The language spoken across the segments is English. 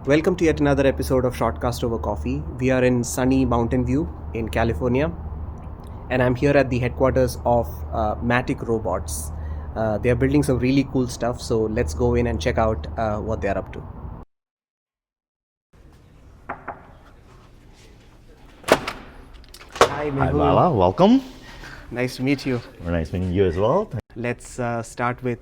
Welcome to yet another episode of Shortcast over coffee. We are in sunny Mountain View in California, and I'm here at the headquarters of Matic Robots. They are building some really cool stuff, so let's go in and check out what they are up to. Hi, Mehul. Hi, Bala. Welcome. Nice to meet you. Very nice meeting you as well. Let's start with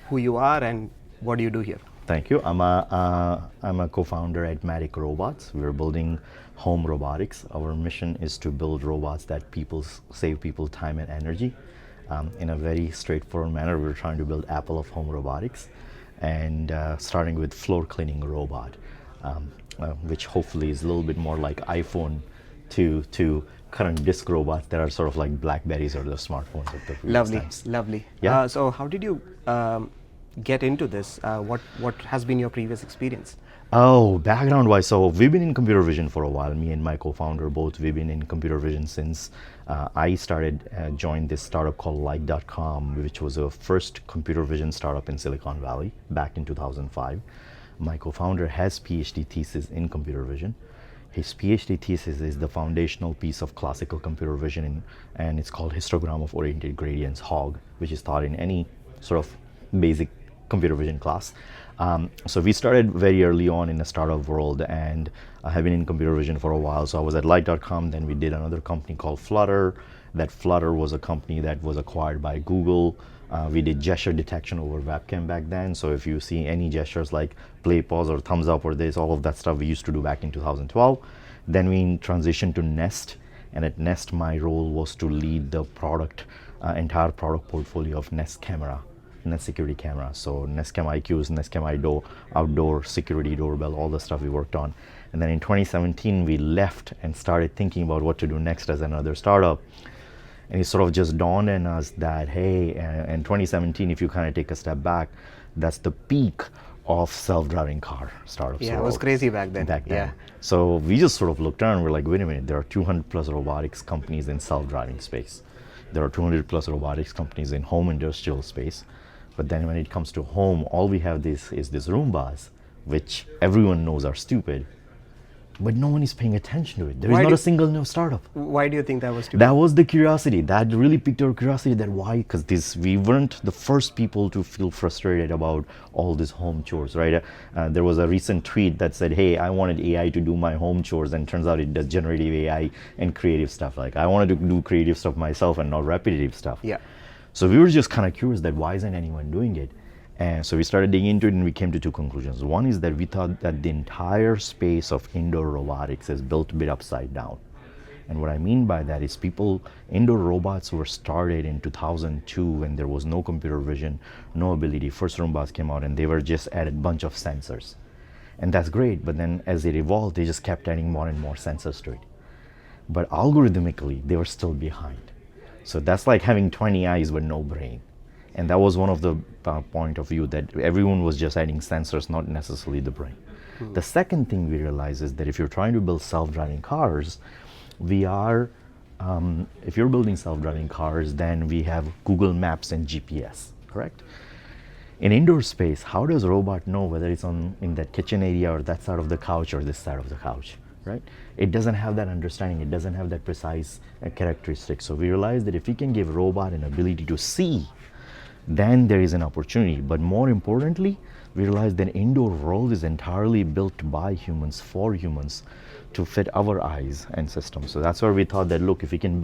who you are and what do you do here. Thank you. I'm a co-founder at Matic Robots. We're building home robotics. Our mission is to build robots that save people time and energy. In a very straightforward manner, we're trying to build Apple of home robotics, and starting with floor cleaning robot, which hopefully is a little bit more like iPhone to current disk robots that are sort of like Blackberries or the smartphones of the previous times. Lovely. Yeah. So how did you get into this? What has been your previous experience? Oh, background wise, so we've been in computer vision for a while. Me and my co-founder both, we've been in computer vision since I joined this startup called Light.com, which was a first computer vision startup in Silicon Valley back in 2005. My co-founder has PhD thesis in computer vision. His PhD thesis is the foundational piece of classical computer vision, and it's called histogram of oriented gradients, HOG, which is taught in any sort of basic computer vision class. So we started very early on in the startup world, and I have been in computer vision for a while. So I was at Light.com, then we did another company called Flutter. That Flutter was a company that was acquired by Google. We did gesture detection over webcam back then. So if you see any gestures like play, pause, or thumbs up or this, all of that stuff we used to do back in 2012. Then we transitioned to Nest, and at Nest my role was to lead the entire product portfolio of Nest Camera. Nest security camera, so Nest Cam IQs, Nest Cam outdoor security doorbell, all the stuff we worked on. And then in 2017 we left and started thinking about what to do next as another startup. And it sort of just dawned on us that, hey, in 2017, if you kind of take a step back, that's the peak of self-driving car startups. Yeah, it was crazy back then. Yeah. So we just sort of looked around and we're like, wait a minute, there are 200 plus robotics companies in self-driving space. There are 200 plus robotics companies in home industrial space. But then when it comes to home, all we have is this Roombas, which everyone knows are stupid, but no one is paying attention to it. There is not a single new startup. Why do you think that was stupid? That was the curiosity. That really piqued our curiosity. That why? Because we weren't the first people to feel frustrated about all these home chores, right? There was a recent tweet that said, hey, I wanted AI to do my home chores, and turns out it does generative AI and creative stuff. Like I wanted to do creative stuff myself and not repetitive stuff. Yeah. So we were just kind of curious that why isn't anyone doing it? And so we started digging into it, and we came to two conclusions. One is that we thought that the entire space of indoor robotics is built a bit upside down. And what I mean by that is indoor robots were started in 2002 when there was no computer vision, no ability. First Roombas came out and they were just added a bunch of sensors. And that's great, but then as it evolved, they just kept adding more and more sensors to it. But algorithmically, they were still behind. So that's like having 20 eyes but no brain. And that was one of the point of view that everyone was just adding sensors, not necessarily the brain. The second thing we realized is that if you're trying to build self-driving cars, if you're building self-driving cars, then we have Google Maps and GPS, correct? In indoor space, how does a robot know whether it's in that kitchen area or that side of the couch or this side of the couch? Right? It doesn't have that understanding. It doesn't have that precise characteristic. So we realized that if we can give robot an ability to see, then there is an opportunity. But more importantly, we realized that indoor world is entirely built by humans, for humans, to fit our eyes and systems. So that's where we thought that, look, if we can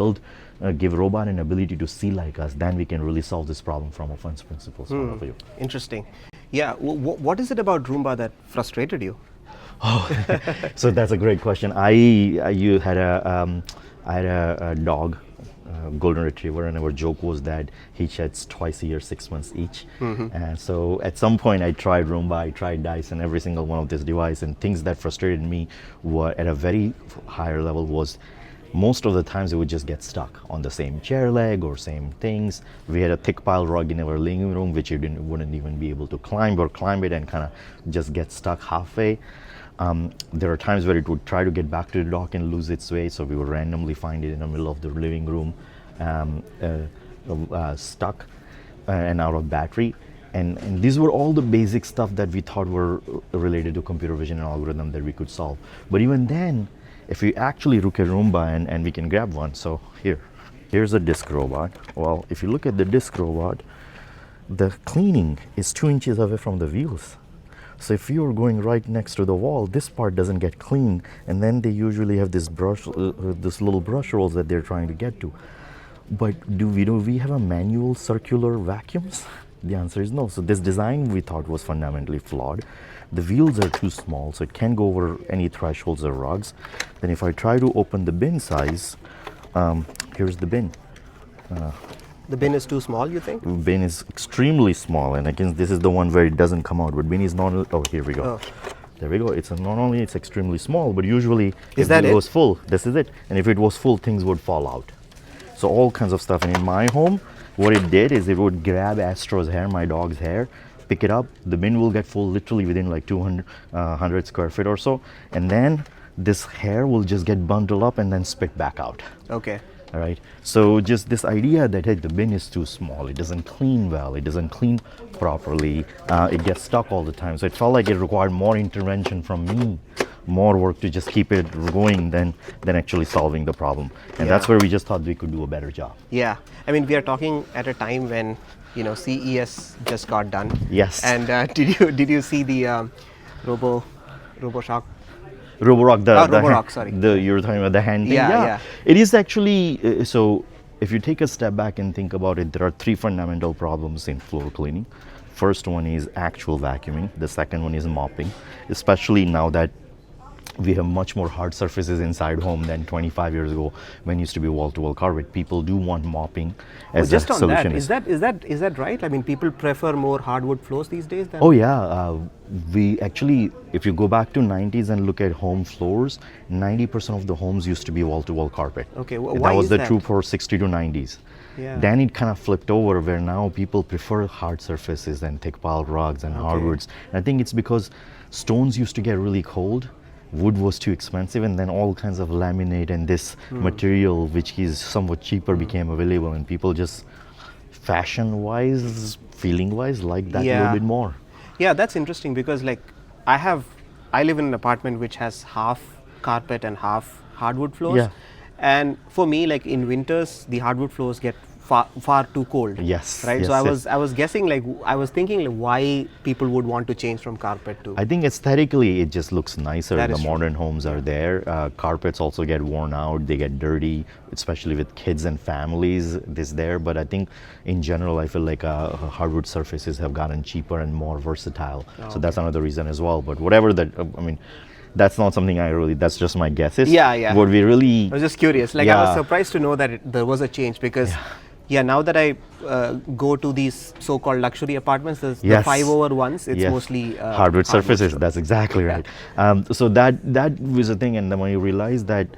give robot an ability to see like us, then we can really solve this problem from a first principles point of view. Interesting. Yeah. What is it about Roomba that frustrated you? Oh, so that's a great question. I had a dog, golden retriever, and our joke was that he sheds twice a year, 6 months each. And so at some point I tried Roomba, I tried Dyson, every single one of this device, and things that frustrated me were at a very higher level was most of the times it would just get stuck on the same chair leg or same things. We had a thick pile rug in our living room which you wouldn't even be able to climb it and kind of just get stuck halfway. There are times where it would try to get back to the dock and lose its way, so we would randomly find it in the middle of the living room, stuck and out of battery. And these were all the basic stuff that we thought were related to computer vision and algorithm that we could solve. But even then, if we actually look at Roomba, and we can grab one. So here's a disc robot. Well, if you look at the disc robot, the cleaning is 2 inches away from the wheels. So if you're going right next to the wall, this part doesn't get clean, and then they usually have this brush, this little brush rolls that they're trying to get to. But do we have a manual circular vacuums? The answer is no. So this design we thought was fundamentally flawed. The wheels are too small, so it can't go over any thresholds or rugs. Then if I try to open the bin size, here's the bin. The bin is too small, you think? Bin is extremely small, and again, this is the one where it doesn't come out. But bin is not. Oh, here we go. Oh. There we go. It's not only it's extremely small, but usually Is if that it it? was full, this is it. And if it was full, things would fall out. So all kinds of stuff. And in my home, what it did is it would grab Astro's hair, my dog's hair, pick it up. The bin will get full literally within like 100 square feet or so, and then this hair will just get bundled up and then spit back out. Okay. All right. So just this idea that, hey, the bin is too small, it doesn't clean well, it doesn't clean properly, it gets stuck all the time. So it felt like it required more intervention from me, more work to just keep it going than actually solving the problem. And that's where we just thought we could do a better job. Yeah. I mean, we are talking at a time when, CES just got done. Yes. And did you see the RoboShock? Roborock, Roborock, sorry. You're talking about the hand thing? Yeah. It is actually, so if you take a step back and think about it, there are 3 fundamental problems in floor cleaning. First one is actual vacuuming. The second one is mopping, especially now that we have much more hard surfaces inside home than 25 years ago when it used to be wall-to-wall carpet. People do want mopping as Just a on solution. that, is that right? I mean, people prefer more hardwood floors these days than... Oh yeah, we actually, if you go back to 90s and look at home floors, 90% of the homes used to be wall-to-wall carpet. Okay, That was the true for 60 to 90s. Yeah. Then it kind of flipped over where now people prefer hard surfaces and thick piled rugs and hardwoods. And I think it's because stones used to get really cold, wood was too expensive, and then all kinds of laminate and this material, which is somewhat cheaper, became available, and people just fashion-wise, feeling-wise, like that a little bit more. Yeah, that's interesting because I live in an apartment which has half carpet and half hardwood floors. Yeah. And for me, like in winters, the hardwood floors get far too cold. Yes. Right. Yes, So I was guessing, I was thinking why people would want to change from carpet to. I think aesthetically it just looks nicer. That The is true. modern homes are there. Carpets also get worn out, they get dirty, especially with kids and families. This there, but I think in general I feel like hardwood surfaces have gotten cheaper and more versatile. So that's another reason as well. But whatever that, that's not something that's just my guesses. Yeah. What we really, I was just curious. I was surprised to know that there was a change because. Yeah, now that I go to these so-called luxury apartments, the 5-over ones, it's mostly hardwood surfaces. That's exactly right. So that was the thing, and then when you realize that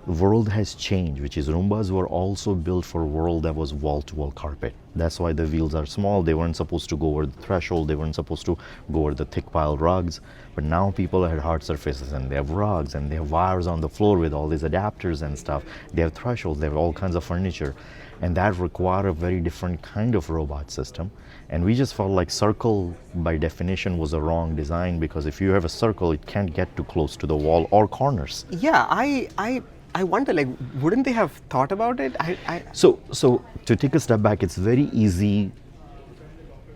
the world has changed, which is Roombas were also built for a world that was wall-to-wall carpet. That's why the wheels are small. They weren't supposed to go over the threshold. They weren't supposed to go over the thick pile rugs. But now people have hard surfaces, and they have rugs, and they have wires on the floor with all these adapters and stuff. They have thresholds. They have all kinds of furniture. And that required a very different kind of robot system. And we just felt like circle by definition was a wrong design, because if you have a circle, it can't get too close to the wall or corners. Yeah, I wonder, wouldn't they have thought about it? So to take a step back, it's very easy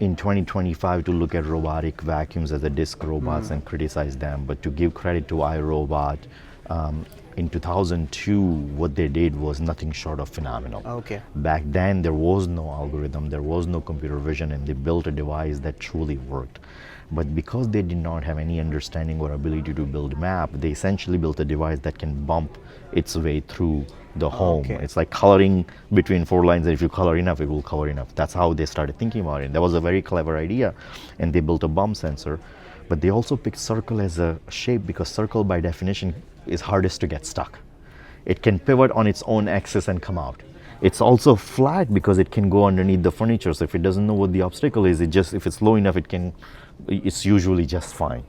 in 2025 to look at robotic vacuums as a disc robots and criticize them. But to give credit to iRobot, in 2002, what they did was nothing short of phenomenal. Okay. Back then, there was no algorithm, there was no computer vision, and they built a device that truly worked. But because they did not have any understanding or ability to build map, they essentially built a device that can bump its way through the home. Okay. It's like coloring between 4 lines, and if you color enough, it will color enough. That's how they started thinking about it. That was a very clever idea, and they built a bump sensor. But they also picked circle as a shape because circle by definition is hardest to get stuck. It can pivot on its own axis and come out. It's also flat because it can go underneath the furniture. So if it doesn't know what the obstacle is, if it's low enough, it's usually just fine.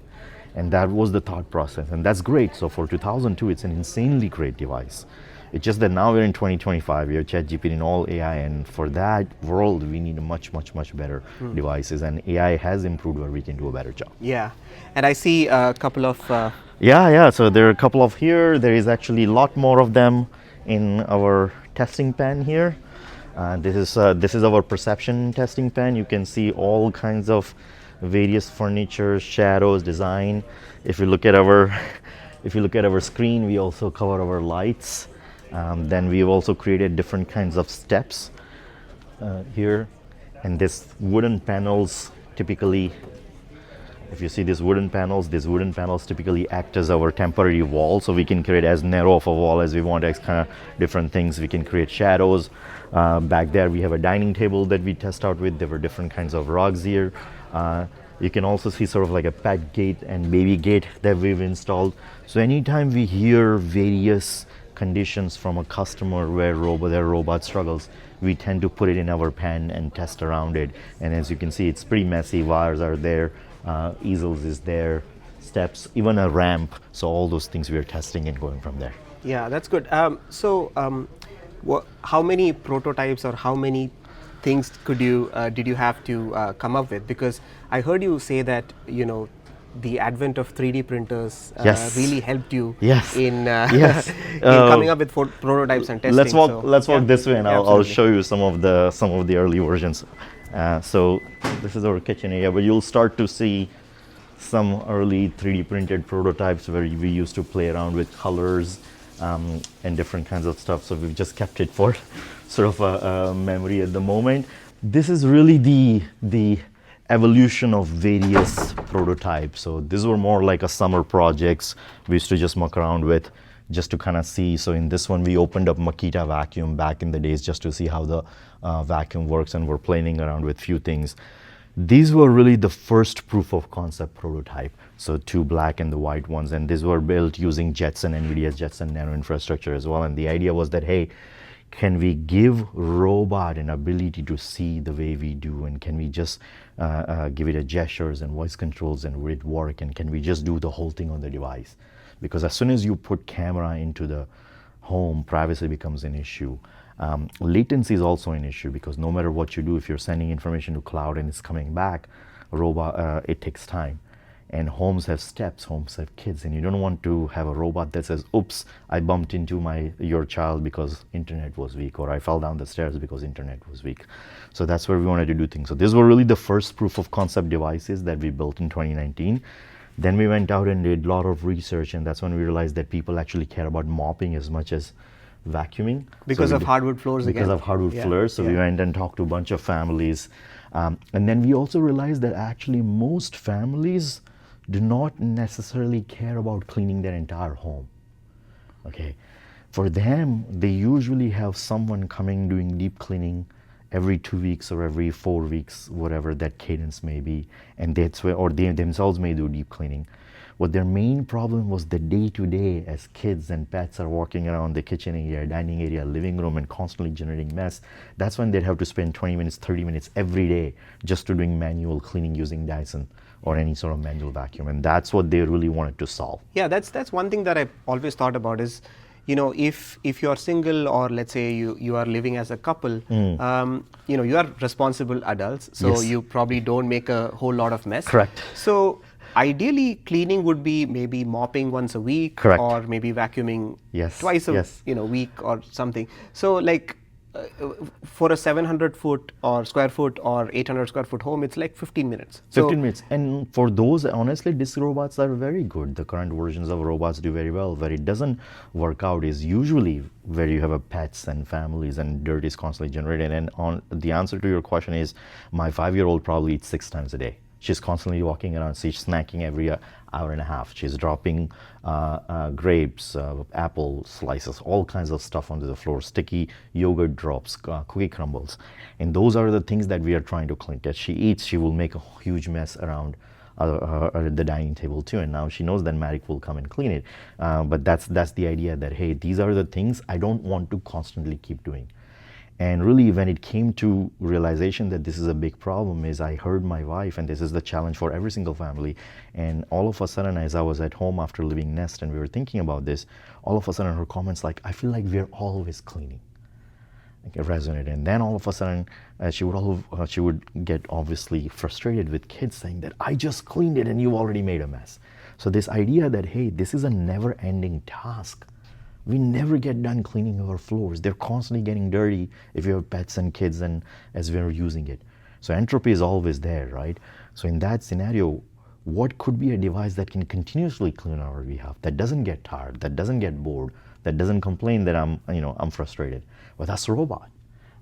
And that was the thought process, and that's great. So for 2002, it's an insanely great device. It's just that now we're in 2025, we have ChatGPT and all AI, and for that world, we need a much, much, much better devices, and AI has improved where we can do a better job. Yeah, and I see a couple of. Yeah. So there are a couple of here. There is actually a lot more of them in our testing pan here. This is our perception testing pan. You can see all kinds of various furniture, shadows, design. If you look at our if you look at our screen, we also cover our lights. Then we've also created different kinds of steps here, and this wooden panels typically. If you see these wooden panels typically act as our temporary wall, so we can create as narrow of a wall as we want, as kind of different things. We can create shadows. Back there we have a dining table that we test out with. There were different kinds of rugs here. You can also see sort of like a pet gate and baby gate that we've installed. So anytime we hear various conditions from a customer where their robot struggles, we tend to put it in our pan and test around it. And as you can see, it's pretty messy. Wires are there. Easels is there, steps, even a ramp. So all those things we are testing and going from there. Yeah, that's good. How many prototypes or how many things did you have to come up with? Because I heard you say that the advent of 3D printers Yes. really helped you Yes. in, Yes. in coming up with prototypes and testing. Let's walk this way, and I'll absolutely. show you some of the early versions. So this is our kitchen area, but you'll start to see some early 3D printed prototypes where we used to play around with colors and different kinds of stuff. So we've just kept it for sort of a memory at the moment. This is really the evolution of various prototypes. So these were more like a summer projects we used to just muck around with, just to kind of see. So in this one, we opened up Makita vacuum back in the days just to see how the vacuum works, and we're playing around with few things. These were really the first proof of concept prototype. So 2 black and the white ones, and these were built using Jetson, NVIDIA's Jetson Nano infrastructure as well. And the idea was that, hey, can we give robot an ability to see the way we do, and can we just give it a gestures and voice controls and will it work, and can we just do the whole thing on the device? Because as soon as you put camera into the home, privacy becomes an issue. Latency is also an issue, because no matter what you do, if you're sending information to cloud and it's coming back, it takes time. And homes have steps, homes have kids, and you don't want to have a robot that says, oops, I bumped into your child because internet was weak, or I fell down the stairs because internet was weak. So that's where we wanted to do things. So these were really the first proof of concept devices that we built in 2019. Then we went out and did a lot of research, and that's when we realized that people actually care about mopping as much as vacuuming. Because of hardwood floors again? Because of hardwood floors. So we went and talked to a bunch of families. And then we also realized that actually most families do not necessarily care about cleaning their entire home. Okay. For them, they usually have someone coming doing deep cleaning every 2 weeks or every 4 weeks, whatever that cadence may be, and that's where, or they themselves may do deep cleaning. What their main problem was the day-to-day, as kids and pets are walking around the kitchen area, dining area, living room, and constantly generating mess. That's when they'd have to spend 20 minutes, 30 minutes every day just to doing manual cleaning using Dyson or any sort of manual vacuum, and that's what they really wanted to solve. Yeah, that's one thing that I always thought about is, if you're single, or let's say you are living as a couple, you are responsible adults, so Yes. you probably don't make a whole lot of mess. Correct. So ideally, cleaning would be maybe mopping once a week, Correct. or maybe vacuuming Yes. twice a Yes. week or something. So like for a 700 foot or square foot or 800 square foot home, it's like 15 minutes. 15 minutes. And for those, honestly, disc robots are very good. The current versions of robots do very well. Where it doesn't work out is usually where you have a pets and families and dirt is constantly generated. And on the answer to your question is, my 5-year-old probably eats 6 times a day. She's constantly walking around, she's snacking every hour and a half. She's dropping grapes, apple slices, all kinds of stuff onto the floor, sticky yogurt drops, cookie crumbles. And those are the things that we are trying to clean. As she eats, she will make a huge mess around the dining table too. And now she knows that Matic will come and clean it. But that's the idea that, hey, these are the things I don't want to constantly keep doing. And really, when it came to realization that this is a big problem, is I heard my wife, and this is the challenge for every single family. And all of a sudden, as I was at home after leaving Nest and we were thinking about this, all of a sudden her comments like, I feel like we're always cleaning. Like it resonated. And then all of a sudden, she would get obviously frustrated with kids saying that I just cleaned it and you already made a mess. So this idea that, hey, this is a never-ending task. We never get done cleaning our floors. They're constantly getting dirty if you have pets and kids and as we're using it. So entropy is always there, right? So in that scenario, what could be a device that can continuously clean on our behalf, that doesn't get tired, that doesn't get bored, that doesn't complain that I'm frustrated? Well, that's a robot.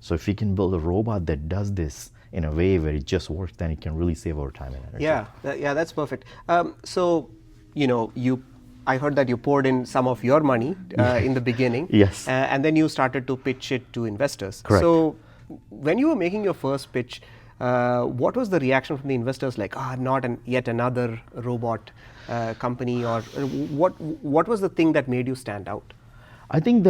So if we can build a robot that does this in a way where it just works, then it can really save our time and energy. Yeah, that's perfect. So, I heard that you poured in some of your money in the beginning. Yes. And then you started to pitch it to investors. Correct. So when you were making your first pitch, what was the reaction from the investors? Like, not yet another robot company, or what was the thing that made you stand out? I think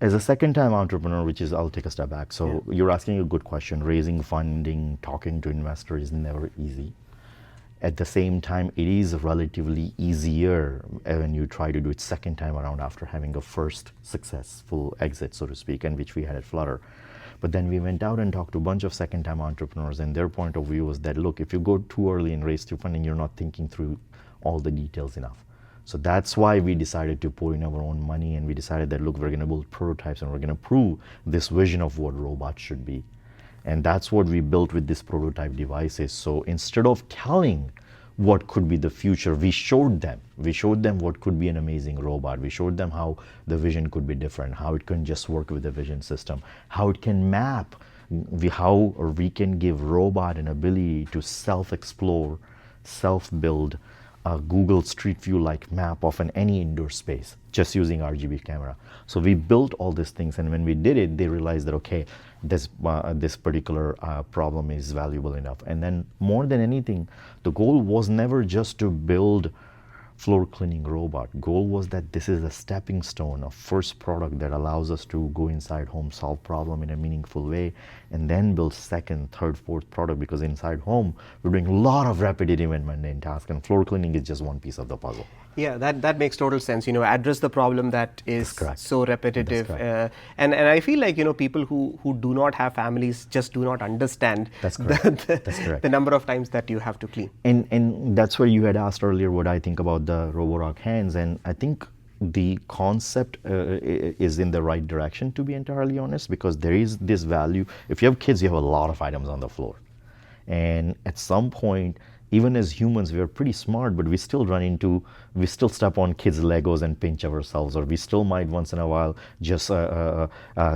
as a second-time entrepreneur, I'll take a step back. So you're asking a good question. Raising funding, talking to investors is never easy. At the same time, it is relatively easier when you try to do it second time around after having a first successful exit, so to speak, and which we had at Flutter. But then we went out and talked to a bunch of second-time entrepreneurs, and their point of view was that, look, if you go too early and raise your funding, you're not thinking through all the details enough. So that's why we decided to pour in our own money, and we decided that, look, we're going to build prototypes and we're going to prove this vision of what robots should be. And that's what we built with this prototype devices. So instead of telling what could be the future, we showed them what could be an amazing robot. We showed them how the vision could be different, how it can just work with the vision system, how it can map, how we can give robot an ability to self-explore, self-build a Google Street View like map of any indoor space just using RGB camera. So we built all these things, and when we did it, they realized that, okay, this particular problem is valuable enough. And then more than anything, the goal was never just to build floor cleaning robot. Goal was that this is a stepping stone, a first product that allows us to go inside home, solve problem in a meaningful way, and then build second, third, fourth product, because inside home, we're doing a lot of repetitive and mundane tasks, and floor cleaning is just one piece of the puzzle. Yeah, that makes total sense. Address the problem that is so repetitive. And I feel like, people who do not have families just do not understand the number of times that you have to clean. And that's where you had asked earlier what I think about the Roborock hands. And I think the concept is in the right direction, to be entirely honest, because there is this value. If you have kids, you have a lot of items on the floor. And at some point, even as humans, we are pretty smart, but we still step on kids' Legos and pinch ourselves, or we still might once in a while just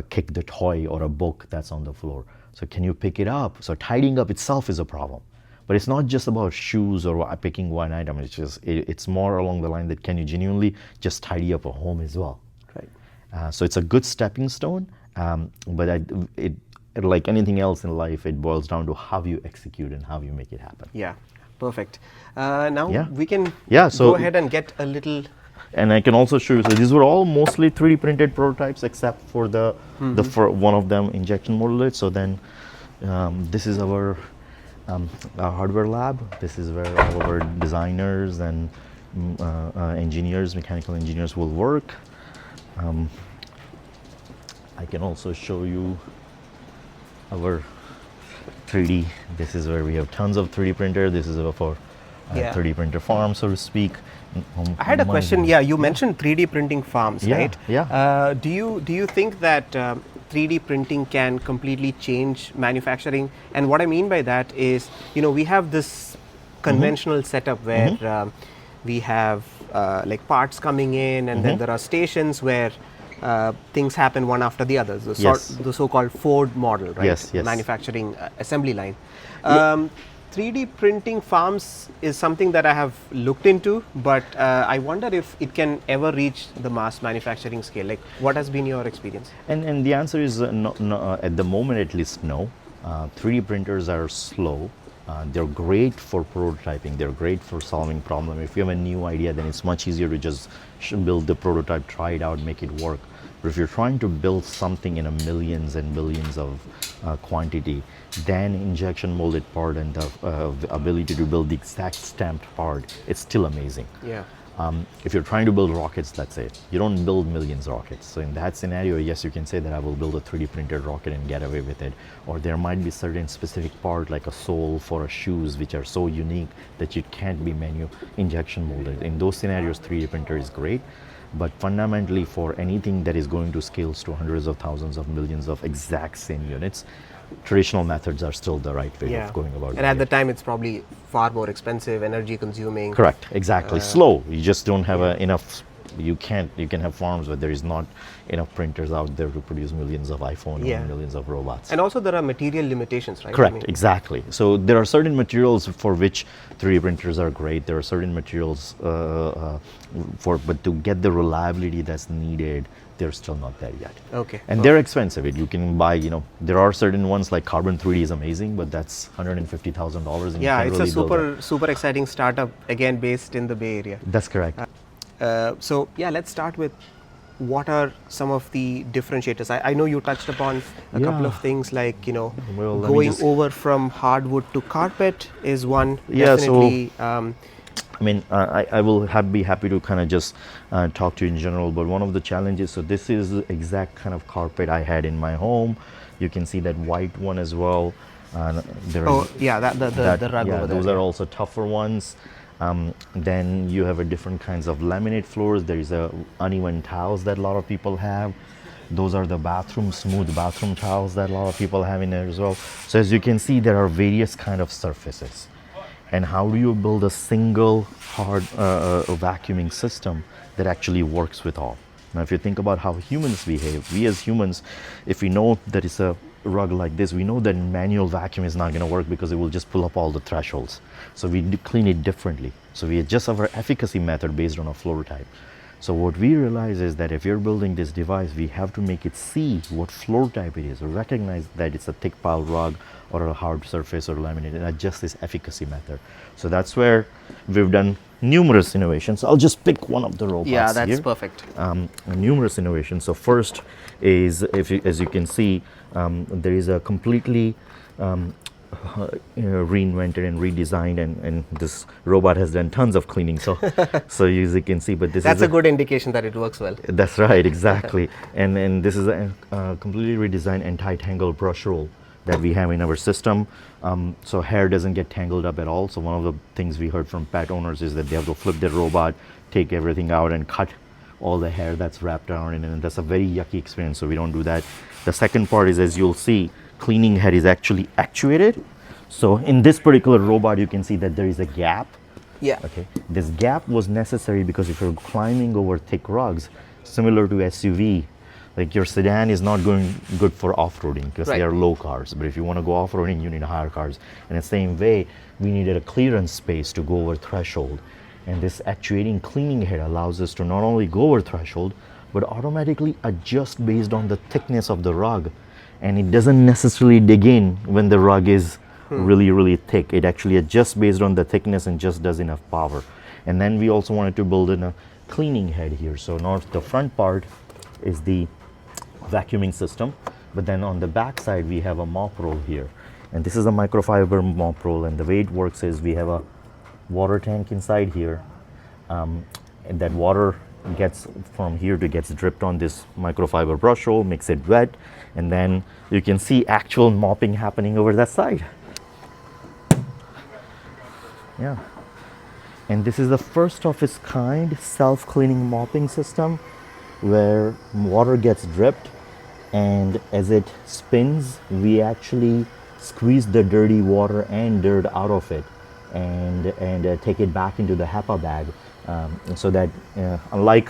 kick the toy or a book that's on the floor. So can you pick it up? So tidying up itself is a problem. But it's not just about shoes or picking one item. It's more along the line that can you genuinely just tidy up a home as well? Right. So it's a good stepping stone, but like anything else in life, it boils down to how you execute and how you make it happen. Yeah. Perfect. Now we can go ahead and get a little. And I can also show you. So these were all mostly 3D printed prototypes, except for for one of them injection molded. So then, this is our hardware lab. This is where all of our designers and engineers, mechanical engineers, will work. I can also show you our 3D. This is where we have tons of 3D printer. This is for 3D printer farm, so to speak. I had a question. Yeah, you mentioned 3D printing farms, right? Yeah. Do you think that 3D printing can completely change manufacturing? And what I mean by that is, we have this conventional setup where we have like parts coming in, and then there are stations where things happen one after the other. The so-called Ford model, right? Yes. Manufacturing assembly line. 3D printing farms is something that I have looked into, but I wonder if it can ever reach the mass manufacturing scale. Like, what has been your experience? And the answer is no, at the moment at least no. 3D printers are slow. They're great for prototyping. They're great for solving problems. If you have a new idea, then it's much easier to just build the prototype, try it out, make it work. But if you're trying to build something in a millions and billions of quantity, then injection molded part and the ability to build the exact stamped part, it's still amazing. Yeah. If you're trying to build rockets, let's say, you don't build millions of rockets. So in that scenario, yes, you can say that I will build a 3D printed rocket and get away with it. Or there might be certain specific part like a sole for a shoes, which are so unique that you can't be injection molded. In those scenarios, 3D printer is great. But fundamentally, for anything that is going to scales to hundreds of thousands of millions of exact same units, traditional methods are still the right way of going about it. And at the time, it's probably far more expensive, energy consuming. Correct, exactly. Slow. You just don't have enough. You can have farms where there is not enough printers out there to produce millions of iPhone or millions of robots. And also there are material limitations, right? Correct, exactly. So there are certain materials for which 3D printers are great. There are certain materials but to get the reliability that's needed, they're still not there yet. Okay. And they're expensive. You can buy, there are certain ones like Carbon 3D is amazing, but that's $150,000. And yeah, you it's can't really a super exciting startup, again based in the Bay Area. That's correct. So let's start with what are some of the differentiators. I know you touched upon a couple of things like, going over from hardwood to carpet is one. Yeah, definitely. I will be happy to kind of just talk to you in general, but one of the challenges, so this is the exact kind of carpet I had in my home. You can see that white one as well. The rug over there. Those are also tougher ones. Then you have a different kinds of laminate floors. There is a uneven tiles that a lot of people have. Those are the smooth bathroom tiles that a lot of people have in there as well. So as you can see, there are various kind of surfaces. And how do you build a single hard vacuuming system that actually works with all? Now, if you think about how humans behave, we as humans, if we know that it's a rug like this, we know that manual vacuum is not going to work because it will just pull up all the thresholds. So we clean it differently. So we adjust our efficacy method based on a floor type. So what we realize is that if you're building this device, we have to make it see what floor type it is, or recognize that it's a thick pile rug or a hard surface or laminate, and adjust this efficacy method. So that's where we've done numerous innovations. I'll just pick one of the robots. Yeah, that's here. perfect. Numerous innovations. So first is, as you can see, there is a completely reinvented and redesigned, and this robot has done tons of cleaning. So, so as you can see, but that's a good indication that it works well. That's right, exactly. and this is a completely redesigned anti-tangle brush roll that we have in our system. So hair doesn't get tangled up at all. So one of the things we heard from pet owners is that they have to flip their robot, take everything out and cut all the hair that's wrapped around it, and that's a very yucky experience, so we don't do that. The second part is, as you'll see, cleaning head is actually actuated. So in this particular robot, you can see that there is a gap. Yeah. Okay. This gap was necessary because if you're climbing over thick rugs, similar to SUV, like your sedan is not going good for off-roading because they are low cars. But if you want to go off-roading, you need higher cars. In the same way, we needed a clearance space to go over threshold. And this actuating cleaning head allows us to not only go over threshold, but automatically adjust based on the thickness of the rug. And it doesn't necessarily dig in when the rug is really, really thick. It actually adjusts based on the thickness and just does enough power. And then we also wanted to build in a cleaning head here. So now the front part is the vacuuming system, but then on the back side we have a mop roll here. And this is a microfiber mop roll, and the way it works is we have a water tank inside here, and that water gets from here to gets dripped on this microfiber brush roll, makes it wet, and then you can see actual mopping happening over that side. Yeah. And this is the first of its kind self-cleaning mopping system where water gets dripped, and as it spins, we actually squeeze the dirty water and dirt out of it and take it back into the HEPA bag, so that unlike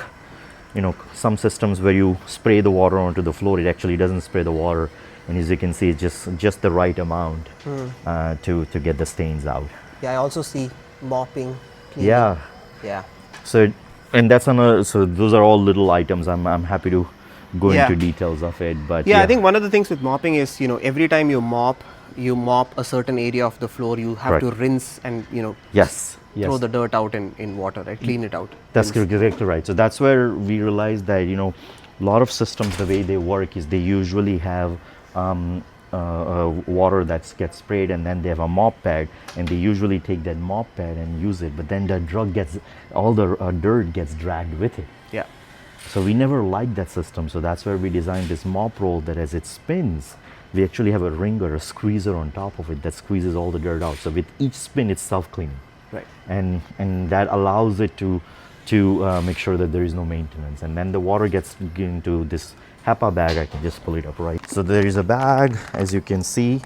some systems where you spray the water onto the floor, it actually doesn't spray the water, and as you can see, it's just the right amount to get the stains out. Yeah, I also see mopping, cleaning. Yeah. So, and that's another. So those are all little items. I'm happy to go into details of it. But I think one of the things with mopping is every time you mop a certain area of the floor, you have to rinse and throw the dirt out in water, right? Clean it out. That's exactly right. So that's where we realized that A lot of systems, the way they work is they usually have water that gets sprayed, and then they have a mop pad, and they usually take that mop pad and use it, but then the all the dirt gets dragged with it. Yeah. So we never liked that system, so that's where we designed this mop roll that as it spins, we actually have a ring or a squeezer on top of it that squeezes all the dirt out. So with each spin, it's self-cleaning. Right. And that allows it to make sure that there is no maintenance. And then the water gets into this HEPA bag. I can just pull it up right. So there is a bag, as you can see.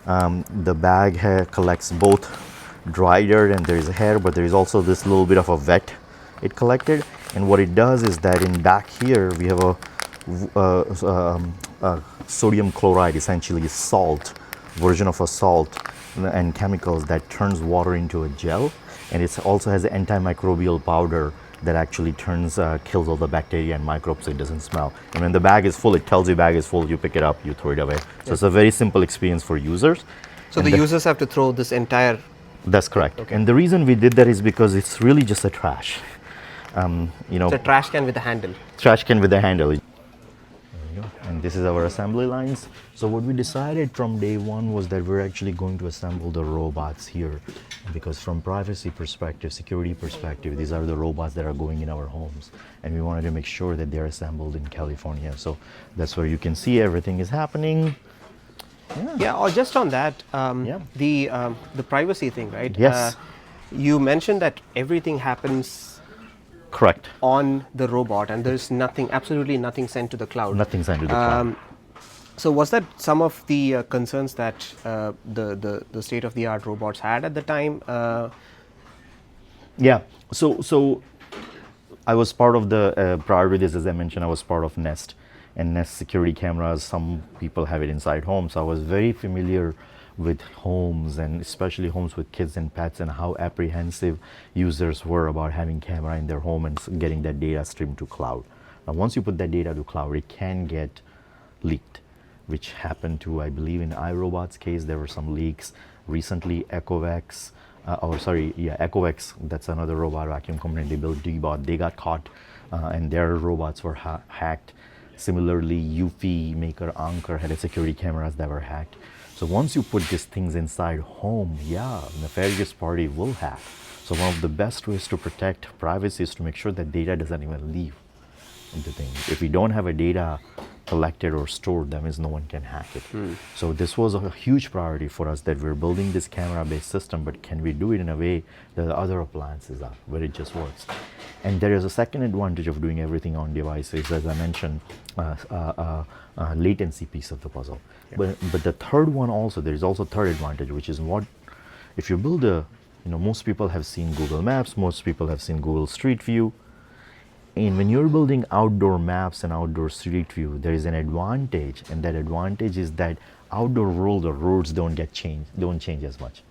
The bag collects both dry dirt and there is hair, but there is also this little bit of a wet it collected. And what it does is that in back here we have a sodium chloride, essentially salt, version of a salt and chemicals that turns water into a gel, and it also has an antimicrobial powder that actually kills all the bacteria and microbes so it doesn't smell. And when the bag is full, it tells you bag is full, you pick it up, you throw it away. So it's a very simple experience for users. So the users have to throw this entire... That's correct. Okay. And the reason we did that is because it's really just a trash. It's a trash can with a handle. Trash can with a handle. And this is our assembly lines. So what we decided from day one was that we're actually going to assemble the robots here, because from privacy perspective, security perspective, these are the robots that are going in our homes, and we wanted to make sure that they're assembled in California. So that's where you can see everything is happening. Yeah, or just on that, Yeah. the privacy thing, right? Yes. You mentioned that everything happens Correct. on the robot, and there's absolutely nothing sent to the cloud. Nothing sent to the cloud. So was that some of the concerns that the state-of-the-art robots had at the time? Yeah. So I was part of the prior to this, as I mentioned, I was part of Nest and Nest security cameras. Some people have it inside homes. So I was very familiar with homes, and especially homes with kids and pets, and how apprehensive users were about having camera in their home and getting that data streamed to cloud. Now, once you put that data to cloud, it can get leaked, which happened to, I believe, in iRobot's case. There were some leaks recently. Ecovex, that's another robot vacuum company. They built Dbot. They got caught, and their robots were hacked. Similarly, Eufy maker Anker had security cameras that were hacked. So once you put these things inside home, nefarious party will hack. So one of the best ways to protect privacy is to make sure that data doesn't even leave into things. If we don't have a data collected or stored, that means no one can hack it. So this was a huge priority for us, that we're building this camera-based system, but can we do it in a way that the other appliances are, where it just works? And there is a second advantage of doing everything on devices, as I mentioned, latency piece of the puzzle. Yeah. But the third one also, there is also a third advantage, which is if you build most people have seen Google Maps, most people have seen Google Street View. And when you're building outdoor maps and outdoor street view, there is an advantage, and that advantage is that outdoor roads don't change as much.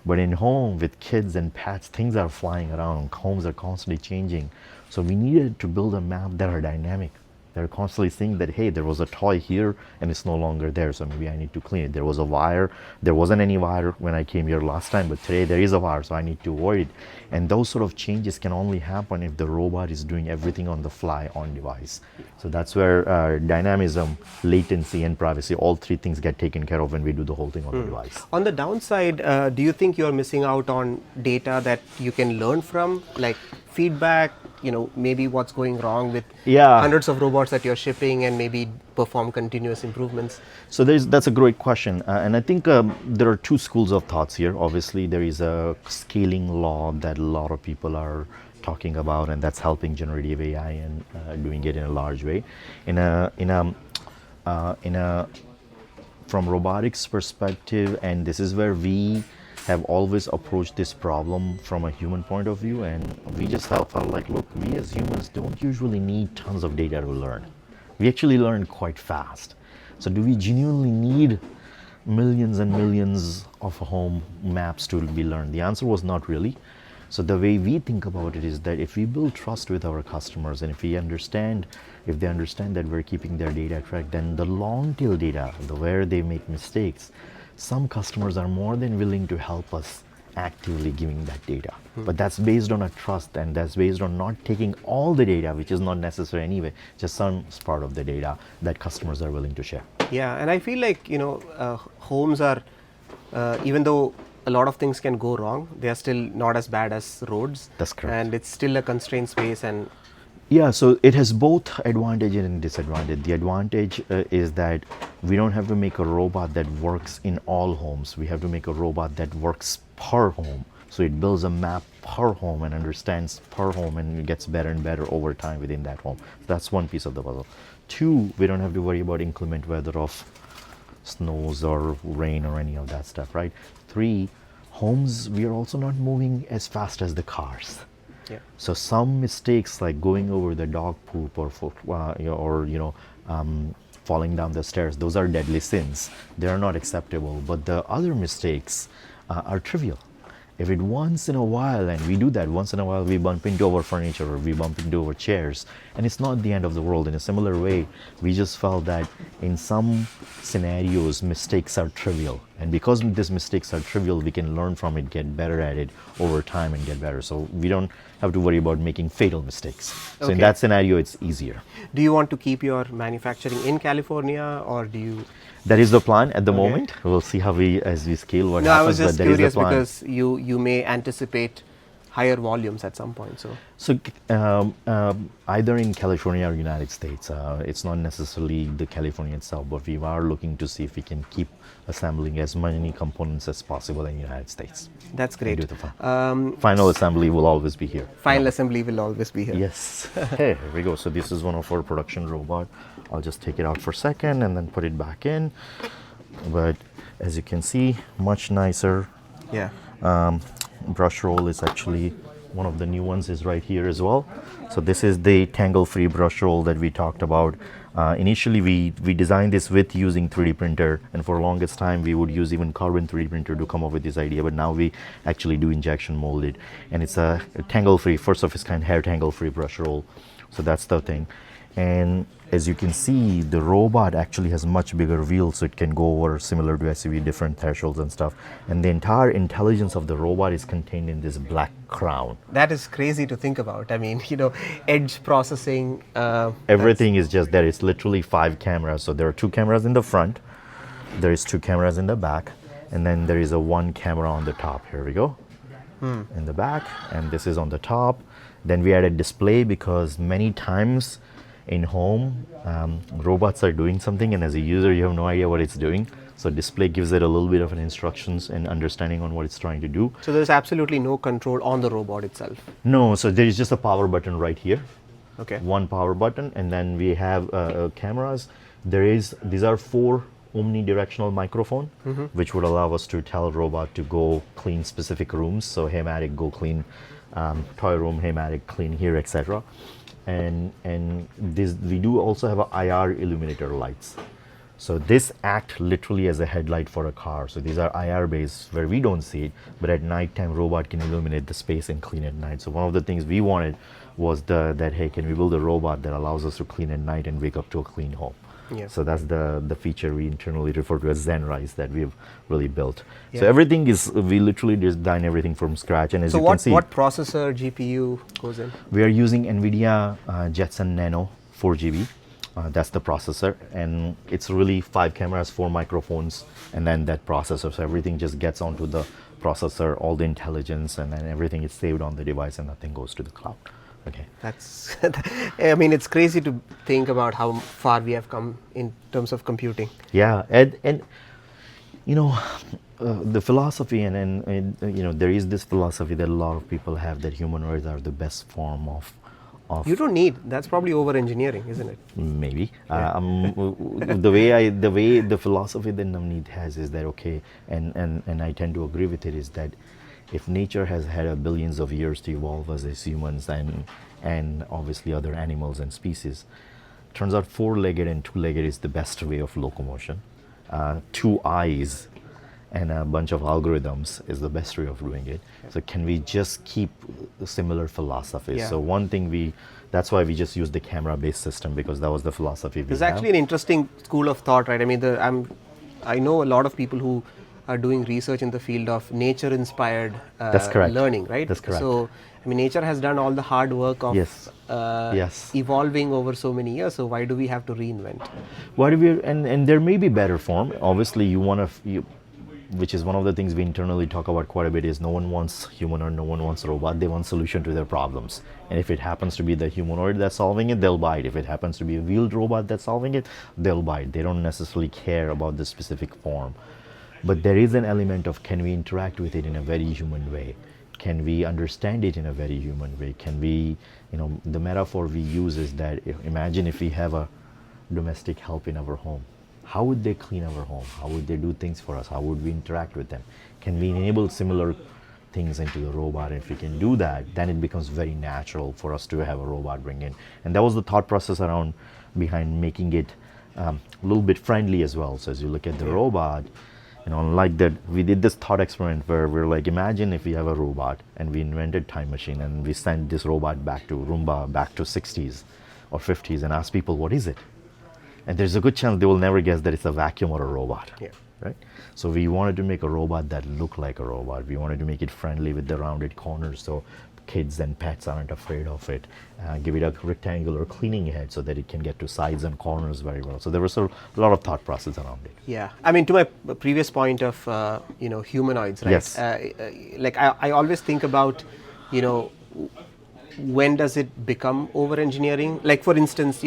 But in home with kids and pets, things are flying around, homes are constantly changing. So we needed to build a map that are dynamic. They're constantly saying that, hey, there was a toy here and it's no longer there, so maybe I need to clean it. There was a wire. There wasn't any wire when I came here last time, but today there is a wire, so I need to avoid it. And those sort of changes can only happen if the robot is doing everything on the fly on device. So that's where dynamism, latency, and privacy, all three things get taken care of when we do the whole thing on the device. On the downside, do you think you're missing out on data that you can learn from, like feedback, maybe what's going wrong with hundreds of robots that you're shipping, and maybe perform continuous improvements? So that's a great question. And I think there are two schools of thoughts here. Obviously, there is a scaling law that a lot of people are talking about, and that's helping generative AI and doing it in a large way. From robotics perspective, and this is where we have always approached this problem from a human point of view, and we just felt like, look, we as humans don't usually need tons of data to learn. We actually learn quite fast. So do we genuinely need millions and millions of home maps to be learned? The answer was not really. So the way we think about it is that if we build trust with our customers, and if they understand that we're keeping their data tracked, then the long tail data, where they make mistakes, some customers are more than willing to help us actively giving that data. But that's based on a trust, and that's based on not taking all the data, which is not necessary anyway, just some part of the data that customers are willing to share. Yeah, and I feel like, homes are, even though a lot of things can go wrong, they are still not as bad as roads. That's correct. And it's still a constrained space. And yeah, so it has both advantage and disadvantage. The advantage is that we don't have to make a robot that works in all homes. We have to make a robot that works per home. So it builds a map per home and understands per home, and it gets better and better over time within that home. That's one piece of the puzzle. Two, we don't have to worry about inclement weather of snows or rain or any of that stuff, right? Three, homes, we are also not moving as fast as the cars. yeah, So some mistakes like going over the dog poop or falling down the stairs, those are deadly sins. They are not acceptable. But the other mistakes are trivial. If it once in a while, and we do that once in a while, we bump into our furniture or we bump into our chairs, and it's not the end of the world. In a similar way, we just felt that in some scenarios, mistakes are trivial. And because these mistakes are trivial, we can learn from it, get better at it over time and get better. So we don't have to worry about making fatal mistakes. So in that scenario, it's easier. Do you want to keep your manufacturing in California, or do you? That is the plan at the moment. We'll see how as we scale what No, happens. I was just but that is curious the plan. because you may anticipate higher volumes at some point. So either in California or United States, it's not necessarily the California itself, but we are looking to see if we can keep assembling as many components as possible in the United States. That's great. Do the final assembly will always be here. Final assembly will always be here. Yes. Hey, here we go. So this is one of our production robot. I'll just take it out for a second and then put it back in. But as you can see, much nicer. Yeah. Brush roll is actually one of the new ones is right here as well. So this is the tangle-free brush roll that we talked about. Initially, we designed this with using 3D printer, and for the longest time we would use even carbon 3D printer to come up with this idea. But now we actually do injection molded, and it's a tangle-free, first of its kind hair tangle-free brush roll. So that's the thing. And as you can see, the robot actually has much bigger wheels, so it can go over similar to SUV, different thresholds and stuff. And the entire intelligence of the robot is contained in this black crown. That is crazy to think about. I mean, edge processing. Everything is just there. It's literally 5 cameras. So there are 2 cameras in the front, there is 2 cameras in the back, and then there is a 1 camera on the top. Here we go. In the back, and this is on the top. Then we added display because many times in home, robots are doing something, and as a user, you have no idea what it's doing. So display gives it a little bit of an instructions and understanding on what it's trying to do. So there's absolutely no control on the robot itself. No, so there is just a power button right here. Okay. 1 power button, and then we have cameras. These are 4 omnidirectional microphone, which would allow us to tell robot to go clean specific rooms. So hey Matic, go clean toy room. Hey Matic, clean here, etc. And this, we do also have a IR illuminator lights. So this act literally as a headlight for a car. So these are IR based where we don't see it, but at night time robot can illuminate the space and clean at night. So one of the things we wanted was that hey, can we build a robot that allows us to clean at night and wake up to a clean home? Yeah. So that's the feature we internally refer to as ZenRise that we've really built. Yeah. So everything is, we literally design everything from scratch. And as you can see, what processor, GPU goes in? we are using NVIDIA Jetson Nano 4GB. That's the processor, and it's really 5 cameras, 4 microphones, and then that processor. So everything just gets onto the processor, all the intelligence, and then everything is saved on the device, and nothing goes to the cloud. Okay. That's, I mean, it's crazy to think about how far we have come in terms of computing. Yeah, and the philosophy, and there is this philosophy that a lot of people have that humanoids are the best form of. You don't need. That's probably over engineering, isn't it? Maybe. The philosophy that Navneet has is that okay, and I tend to agree with it, is that if nature has had billions of years to evolve as humans and obviously other animals and species, turns out 4-legged and 2-legged is the best way of locomotion. 2 eyes and a bunch of algorithms is the best way of doing it. Yeah. So can we just keep similar philosophies? Yeah. So one thing that's why we just use the camera-based system, because that was the philosophy we There's actually an interesting school of thought, right? I mean, I know a lot of people who are doing research in the field of nature-inspired That's correct. learning, right? That's correct. So, I mean, nature has done all the hard work of Yes. Yes. evolving over so many years. So why do we have to reinvent? Why do we? And there may be better form. Obviously, you want to. Which is one of the things we internally talk about quite a bit, is no one wants humanoid, no one wants robot. They want solution to their problems. And if it happens to be the humanoid that's solving it, they'll buy it. If it happens to be a wheeled robot that's solving it, they'll buy it. They don't necessarily care about the specific form. But there is an element of, can we interact with it in a very human way? Can we understand it in a very human way? Can we, the metaphor we use is that, imagine if we have a domestic help in our home. How would they clean our home? How would they do things for us? How would we interact with them? Can we enable similar things into the robot? If we can do that, then it becomes very natural for us to have a robot bring in. And that was the thought process behind making it a little bit friendly as well. So as you look at the robot, like that, we did this thought experiment where we're like, imagine if we have a robot and we invented time machine and we sent this robot back to Roomba, back to 60s or 50s, and ask people, what is it? And there's a good chance they will never guess that it's a vacuum or a robot. Yeah. Right? So we wanted to make a robot that looked like a robot. We wanted to make it friendly with the rounded corners so kids and pets aren't afraid of it. Give it a rectangular cleaning head so that it can get to sides and corners very well. So there was a lot of thought process around it. Yeah, I mean, to my previous point of humanoids, right? Yes. Like I always think about, when does it become over engineering? Like for instance,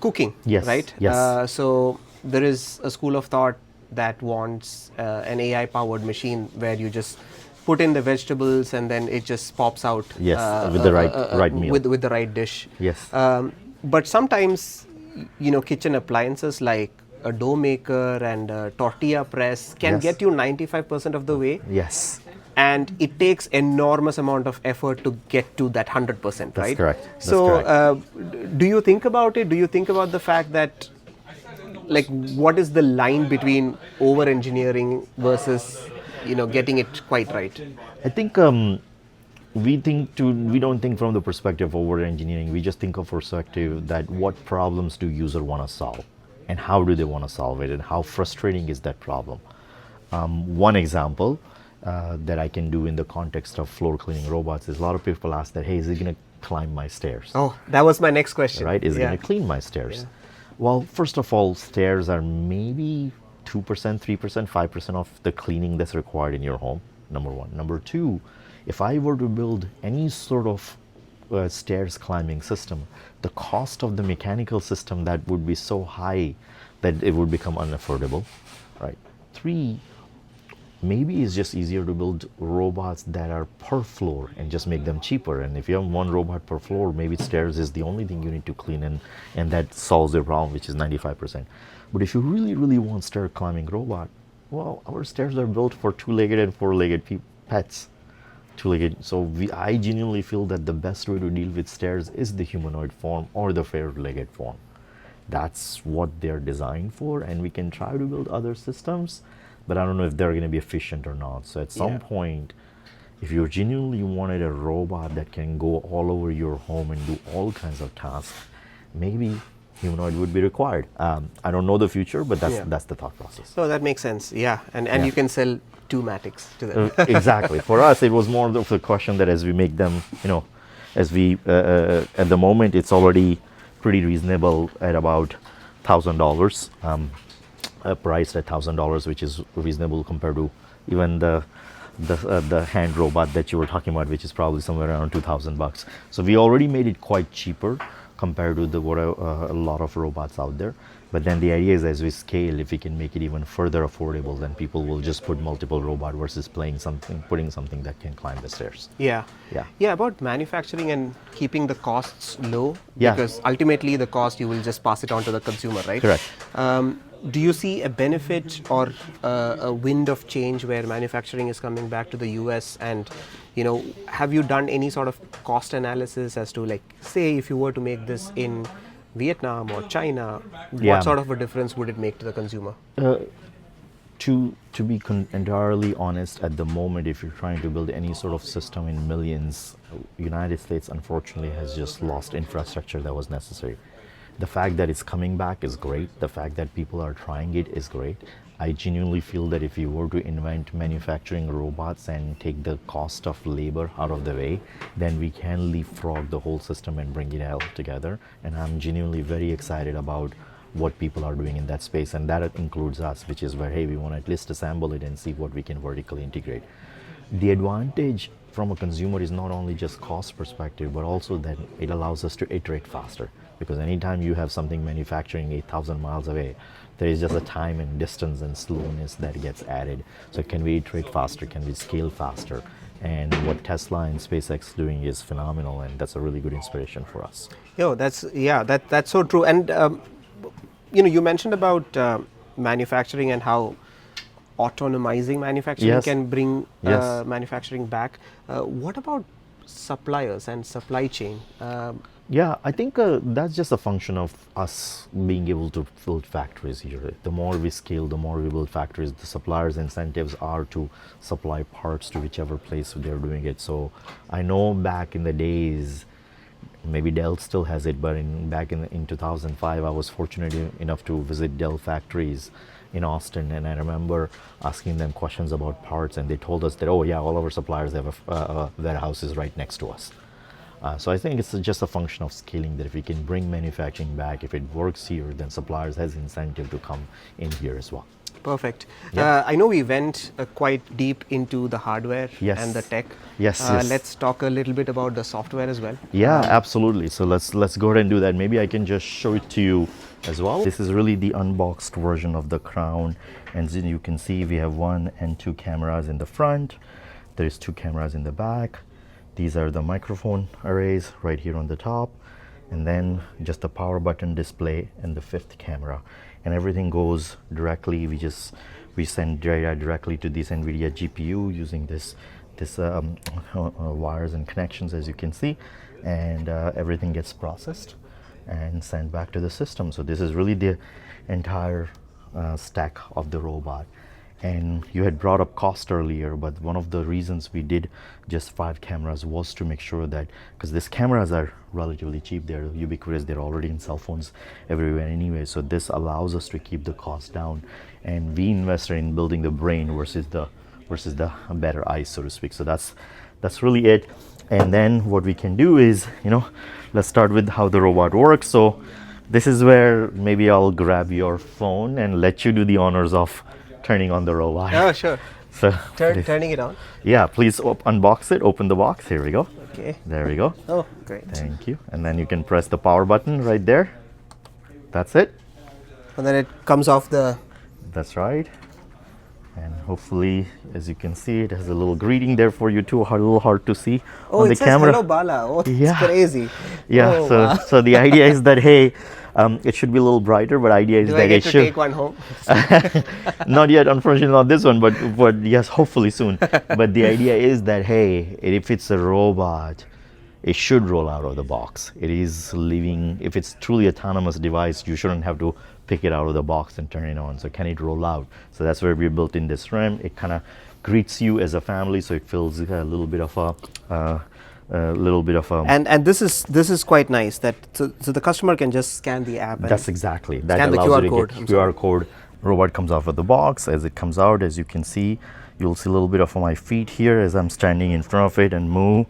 cooking, Yes, right? yes. So there is a school of thought that wants an AI-powered machine where you just put in the vegetables and then it just pops out. Yes, with the right meal. With the right dish. Yes. But sometimes, kitchen appliances like a dough maker and a tortilla press can Yes. get you 95% of the way. Yes. And it takes enormous amount of effort to get to that 100%, That's right? correct. That's so, correct. do you think about it? Do you think about the fact that, like, what is the line between over-engineering versus, getting it quite right? I think we don't think from the perspective of over-engineering. We just think of perspective that what problems do user want to solve, and how do they want to solve it, and how frustrating is that problem. One example that I can do in the context of floor cleaning robots is, a lot of people ask that, hey, is it going to climb my stairs? Oh, that was my next question. Right? Is it going to clean my stairs? Yeah. Well, first of all, stairs are maybe 2%, 3%, 5% of the cleaning that's required in your home, number one. Number two, if I were to build any sort of stairs climbing system, the cost of the mechanical system, that would be so high that it would become unaffordable, right? Three, maybe it's just easier to build robots that are per floor and just make them cheaper. And if you have one robot per floor, maybe stairs is the only thing you need to clean, and that solves the problem, which is 95%. But if you really, really want stair climbing robot, well, our stairs are built for two-legged and four-legged pets. Two-legged. So I genuinely feel that the best way to deal with stairs is the humanoid form or the four-legged form. That's what they're designed for, and we can try to build other systems, but I don't know if they're going to be efficient or not. So at some point, if you genuinely wanted a robot that can go all over your home and do all kinds of tasks, maybe humanoid would be required. I don't know the future, but that's the thought process. So that makes sense. Yeah, and you can sell 2 Matics to them. Exactly. For us, it was more of a question that as we make them, as we at the moment, it's already pretty reasonable at about $1,000. Priced at $1,000, which is reasonable compared to even the hand robot that you were talking about, which is probably somewhere around $2,000. So we already made it quite cheaper compared to a lot of robots out there. But then the idea is, as we scale, if we can make it even further affordable, then people will just put multiple robot versus putting something that can climb the stairs. Yeah. About manufacturing and keeping the costs low, because ultimately the cost, you will just pass it on to the consumer, right? Correct. Do you see a benefit or a wind of change where manufacturing is coming back to the US? And have you done any sort of cost analysis as to, like, say if you were to make this in Vietnam or China, what sort of a difference would it make to the consumer? To be entirely honest, at the moment, if you're trying to build any sort of system in millions, United States unfortunately has just lost infrastructure that was necessary. The fact that it's coming back is great. The fact that people are trying it is great. I genuinely feel that if you were to invent manufacturing robots and take the cost of labor out of the way, then we can leapfrog the whole system and bring it all together. And I'm genuinely very excited about what people are doing in that space, and that includes us, which is where, hey, we want to at least assemble it and see what we can vertically integrate. The advantage from a consumer is not only just cost perspective, but also that it allows us to iterate faster. Because anytime you have something manufacturing 8,000 miles away, there is just a time and distance and slowness that gets added. So can we iterate faster? Can we scale faster? And what Tesla and SpaceX doing is phenomenal, and that's a really good inspiration for us. That's so true. And you mentioned about manufacturing and how autonomizing manufacturing can bring manufacturing back. What about suppliers and supply chain? I think that's just a function of us being able to build factories here. The more we scale, the more we build factories. The suppliers' incentives are to supply parts to whichever place they're doing it. So I know back in the days, maybe Dell still has it, but back in 2005, I was fortunate enough to visit Dell factories in Austin, and I remember asking them questions about parts, and they told us that, oh yeah, all of our suppliers have warehouses right next to us. So I think it's just a function of scaling, that if we can bring manufacturing back, if it works here, then suppliers has incentive to come in here as well. Perfect. I know we went quite deep into the hardware and the tech. Yes. Let's talk a little bit about the software as well. Yeah, absolutely. So let's go ahead and do that. Maybe I can just show it to you as well. This is really the unboxed version of the Crown, and then you can see we have 1 and 2 cameras in the front. There's 2 cameras in the back. These are the microphone arrays right here on the top, and then just the power button display and the 5th camera, and everything goes directly. We send data directly to this NVIDIA GPU using this wires and connections, as you can see, and everything gets processed and sent back to the system. So this is really the entire stack of the robot. And you had brought up cost earlier, but one of the reasons we did just 5 cameras was to make sure that, because these cameras are relatively cheap, they're ubiquitous, they're already in cell phones everywhere anyway, so this allows us to keep the cost down, and we invested in building the brain versus the better eyes, so to speak. So that's really it. And then what we can do is, let's start with how the robot works. So this is where maybe I'll grab your phone and let you do the honors of turning on the robot. Oh, sure. So turning it on. Yeah, please unbox it. Open the box. Here we go. Okay. There we go. Oh, great. Thank you. And then you can press the power button right there. That's it. And then it comes off the... That's right. And hopefully, as you can see, it has a little greeting there for you too. A little hard to see on the camera. Oh, it says hello Bala. Oh, it's crazy. Yeah. Oh, so the idea is that, hey, it should be a little brighter, but idea is Do that I get it to should take one home? not yet, unfortunately, not this one, but yes, hopefully soon. But the idea is that, hey, if it's a robot, it should roll out of the box. It is living. If it's truly autonomous device, you shouldn't have to pick it out of the box and turn it on. So can it roll out? So that's where we built in this RAM. It kind of greets you as a family, so it feels a little bit of a and this is quite nice, that so the customer can just scan the app. That's exactly that scan allows the QR code. QR code. Robot comes out of the box. As it comes out, as you can see, you'll see a little bit of my feet here as I'm standing in front of it and move,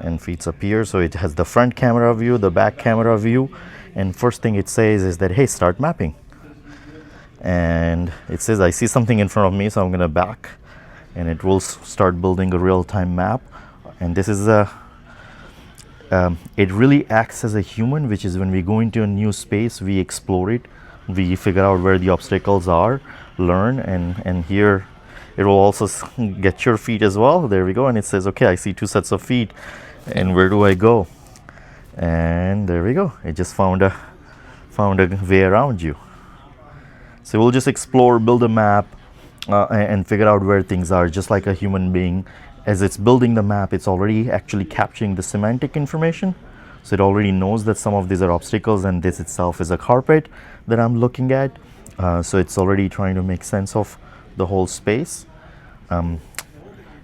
and feet appear. So it has the front camera view, the back camera view, and first thing it says is that, hey, start mapping. And it says I see something in front of me, so I'm gonna back, and it will start building a real-time map. And this is it really acts as a human, which is when we go into a new space, we explore it, we figure out where the obstacles are, learn, and here it will also get your feet as well. There we go, and it says, okay, I see 2 sets of feet, and where do I go? And there we go. It just found a way around you. So we'll just explore, build a map, and figure out where things are, just like a human being. As it's building the map, it's already actually capturing the semantic information. So it already knows that some of these are obstacles, and this itself is a carpet that I'm looking at. So it's already trying to make sense of the whole space. And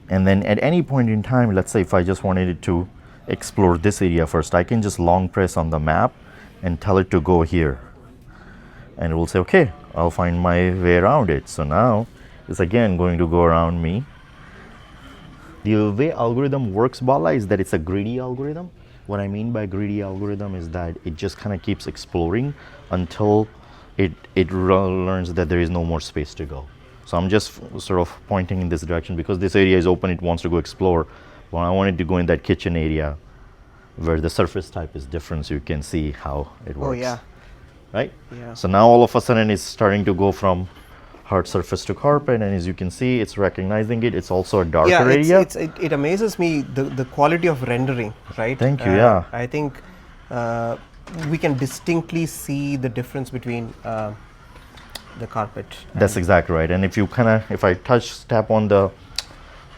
then at any point in time, let's say if I just wanted it to explore this area first, I can just long press on the map and tell it to go here. And it will say, okay, I'll find my way around it. So now it's again going to go around me. The way algorithm works, Bala, is that it's a greedy algorithm. What I mean by greedy algorithm is that it just kind of keeps exploring until it learns that there is no more space to go. So I'm just sort of pointing in this direction because this area is open, it wants to go explore. But I wanted to go in that kitchen area where the surface type is different so you can see how it works. Oh, yeah. Right? Yeah. So now all of a sudden it's starting to go from hard surface to carpet, and as you can see, it's recognizing it. It's also a darker area. It amazes me the quality of rendering, right? Thank you. Yeah. I think we can distinctly see the difference between the carpet. That's exactly right. And if I tap on the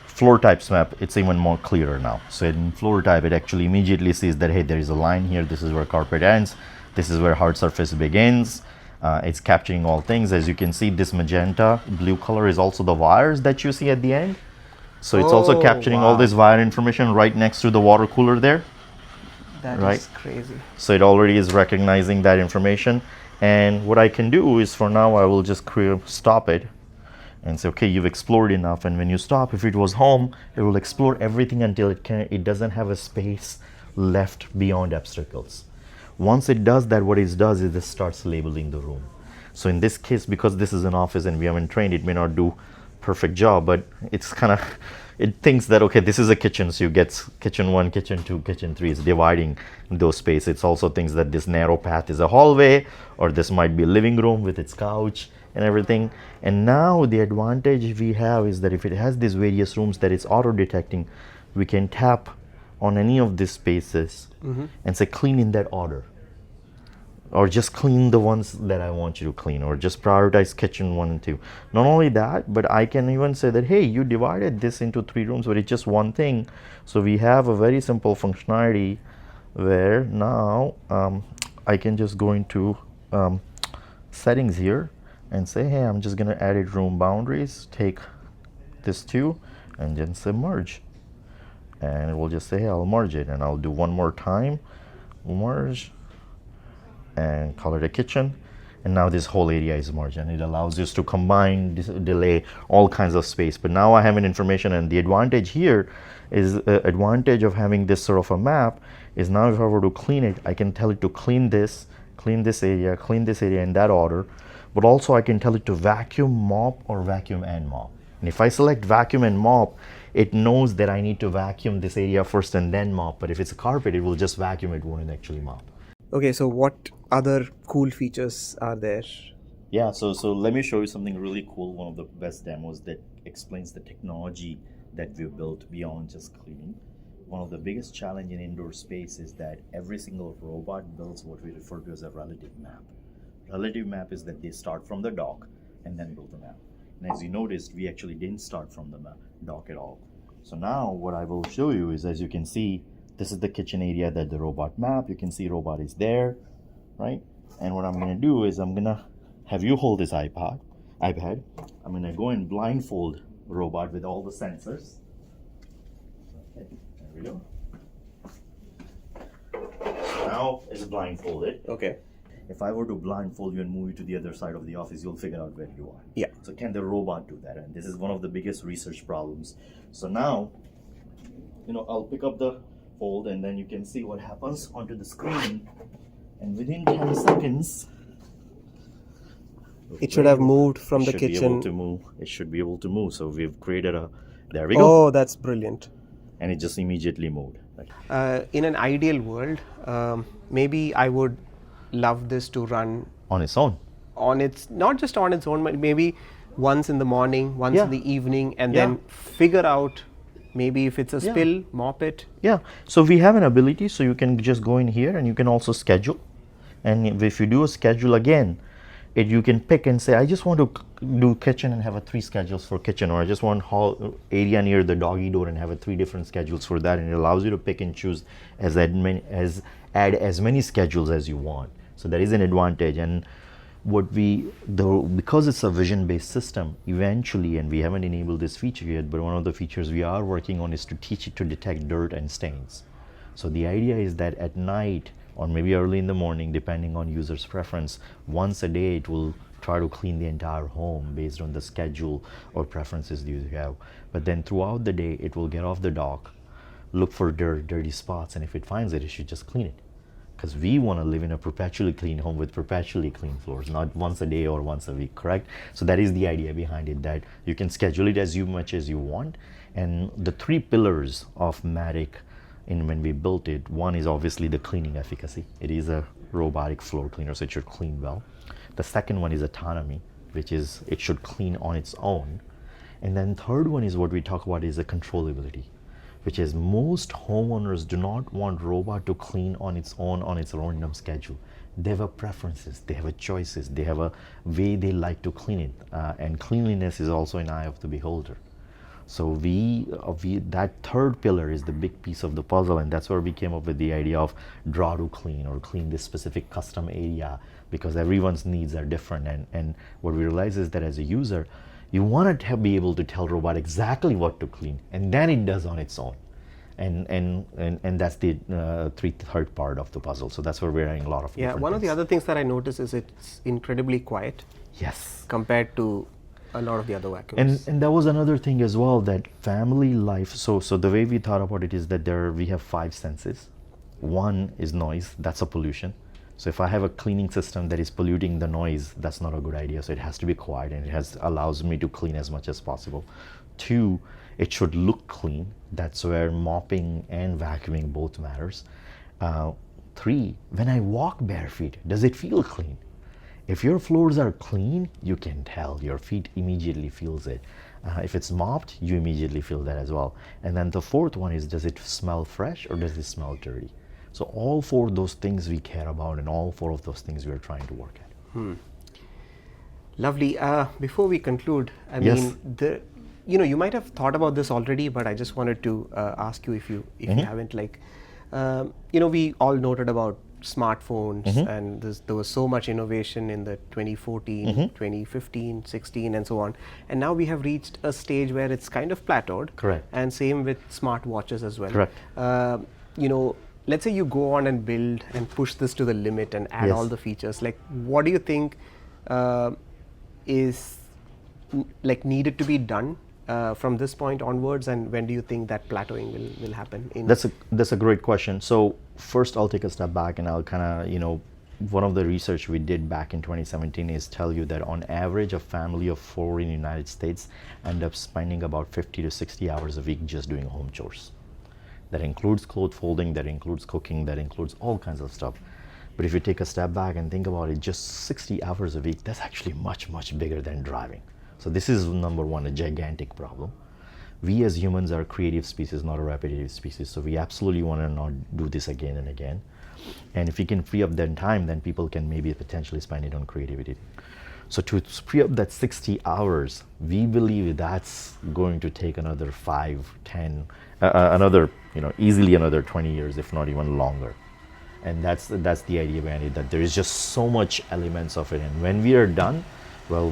floor types map, it's even more clearer now. So in floor type, it actually immediately sees that, hey, there is a line here. This is where carpet ends. This is where hard surface begins. It's capturing all things. As you can see, this magenta blue color is also the wires that you see at the end. So it's also capturing all this wire information right next to the water cooler there. That is crazy. So it already is recognizing that information. And what I can do is, for now, I will just stop it and say, okay, you've explored enough. And when you stop, if it was home, it will explore everything until it doesn't have a space left beyond obstacles. Once it does that, what it does is it starts labeling the room. So in this case, because this is an office and we haven't trained, it may not do perfect job, but it's it thinks that, okay, this is a kitchen, so you get kitchen 1, kitchen 2, kitchen 3. It's dividing those space. It's also thinks that this narrow path is a hallway, or this might be a living room with its couch and everything. And now the advantage we have is that if it has these various rooms that it's auto detecting, we can tap on any of these spaces and say clean in that order, or just clean the ones that I want you to clean, or just prioritize kitchen 1 and 2. Not only that, but I can even say that, hey, you divided this into 3 rooms, but it's just one thing. So we have a very simple functionality where now I can just go into settings here and say, hey, I'm just gonna edit room boundaries, take this 2 and then say merge. And it will just say, hey, I'll merge it, and I'll do one more time, merge, and call it a kitchen. And now this whole area is merged, and it allows us to combine, delay all kinds of space. But now I have an information, and the advantage here is advantage of having this sort of a map is now if I were to clean it, I can tell it to clean this area in that order. But also I can tell it to vacuum, mop, or vacuum and mop. And if I select vacuum and mop, it knows that I need to vacuum this area first and then mop. But if it's a carpet, it will just vacuum, it won't actually mop. Okay, so what other cool features are there? Yeah, so let me show you something really cool. One of the best demos that explains the technology that we've built beyond just cleaning. One of the biggest challenge in indoor space is that every single robot builds what we refer to as a relative map. Relative map is that they start from the dock and then build a map. And as you noticed, we actually didn't start from the dock at all. So now what I will show you is, as you can see, this is the kitchen area that the robot map. You can see robot is there, right? And what I'm gonna do is I'm gonna have you hold this iPad. I'm gonna go and blindfold robot with all the sensors. Okay, there we go. Now it's blindfolded. Okay. If I were to blindfold you and move you to the other side of the office, you'll figure out where you are. Yeah. So can the robot do that? And this is one of the biggest research problems. So now, I'll pick up the fold, and then you can see what happens onto the screen. And within 10 seconds, it should have moved from the kitchen. It should be able to move. So we've created there we go. Oh, that's brilliant. And it just immediately moved. In an ideal world, maybe I would love this to run on its own. Not just on its own, but maybe once in the morning, once in the evening, and then figure out maybe if it's a spill, mop it. Yeah. So we have an ability, so you can just go in here and you can also schedule. And if you do a schedule again, you can pick and say, I just want to do kitchen and have 3 schedules for kitchen, or I just want hall area near the doggy door and have 3 different schedules for that. And it allows you to pick and choose add as many schedules as you want. So there is an advantage. And because it's a vision-based system, eventually, and we haven't enabled this feature yet, but one of the features we are working on is to teach it to detect dirt and stains. So the idea is that at night, or maybe early in the morning, depending on user's preference, once a day it will try to clean the entire home based on the schedule or preferences you have. But then throughout the day, it will get off the dock, look for dirty spots, and if it finds it should just clean it. Because we want to live in a perpetually clean home with perpetually clean floors, not once a day or once a week, correct? So that is the idea behind it, that you can schedule it as much as you want. And the three pillars of Matic, when we built it, one is obviously the cleaning efficacy. It is a robotic floor cleaner, so it should clean well. The second one is autonomy, which is it should clean on its own. And then third one is what we talk about is the controllability, which is most homeowners do not want robot to clean on its own on its random schedule. They have a preferences, they have a choices, they have a way they like to clean it, and cleanliness is also an eye of the beholder. So that third pillar is the big piece of the puzzle, and that's where we came up with the idea of draw to clean, or clean this specific custom area, because everyone's needs are different. And what we realize is that as a user, you want to be able to tell robot exactly what to clean, and then it does on its own. And that's the third part of the puzzle. So that's where we're having a lot of one of the other things that I notice is it's incredibly quiet. Yes. Compared to a lot of the other vacuums. And that was another thing as well, that family life. So the way we thought about it is that we have 5 senses. One is noise. That's a pollution. So if I have a cleaning system that is polluting the noise, that's not a good idea. So it has to be quiet, and it allows me to clean as much as possible. 2, it should look clean. That's where mopping and vacuuming both matters. 3, when I walk bare feet, does it feel clean? If your floors are clean, you can tell. Your feet immediately feels it. If it's mopped, you immediately feel that as well. And then the fourth one is, does it smell fresh or does it smell dirty? So all 4 of those things we care about, and all 4 of those things we are trying to work at. Lovely. Before we conclude, Yes. mean, you might have thought about this already, but I just wanted to ask you if you haven't. We all noted about smartphones, and there was so much innovation in the 2014, 2015, 16, and so on. And now we have reached a stage where it's kind of plateaued. Correct. And same with smartwatches as well. Correct. Let's say you go on and build and push this to the limit and add Yes. all the features. What do you think is needed to be done from this point onwards, and when do you think that plateauing will happen? That's a great question. So first, I'll take a step back, and I'll kind of, one of the research we did back in 2017 is tell you that on average, a family of 4 in the United States end up spending about 50 to 60 hours a week just doing home chores. That includes clothes folding, that includes cooking, that includes all kinds of stuff. But if you take a step back and think about it, just 60 hours a week, that's actually much, much bigger than driving. So this is number one, a gigantic problem. We as humans are a creative species, not a repetitive species. So we absolutely want to not do this again and again. And if we can free up that time, then people can maybe potentially spend it on creativity. So to free up that 60 hours, we believe that's going to take another 5, 10, easily another 20 years, if not even longer. And that's the idea behind it, that there is just so much elements of it. And when we are done,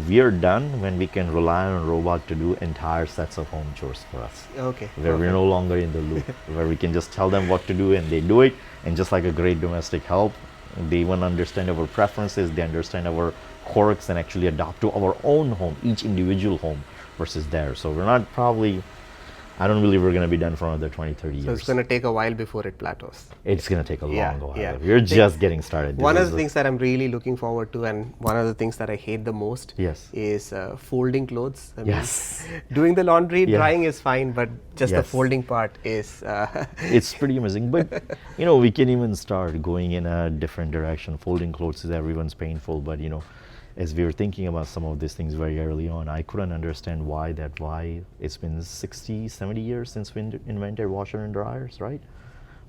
we are done when we can rely on a robot to do entire sets of home chores for us. Okay. Where we're no longer in the loop, where we can just tell them what to do and they do it. And just like a great domestic help, they even understand our preferences, they understand our quirks, and actually adapt to our own home, each individual home versus theirs. So we're not probably, I don't believe we're going to be done for another 20, 30 years. So it's going to take a while before it plateaus. It's going to take a long while. Yeah. We're just getting started. One of the things that I'm really looking forward to, and one of the things that I hate the most, Yes. is folding clothes. Yes. Doing the laundry, Yeah. drying is fine, but just the Yes. folding part is... It's pretty amazing. But, we can even start going in a different direction. Folding clothes is everyone's painful, but, as we were thinking about some of these things very early on, I couldn't understand why it's been 60, 70 years since we invented washer and dryers, right?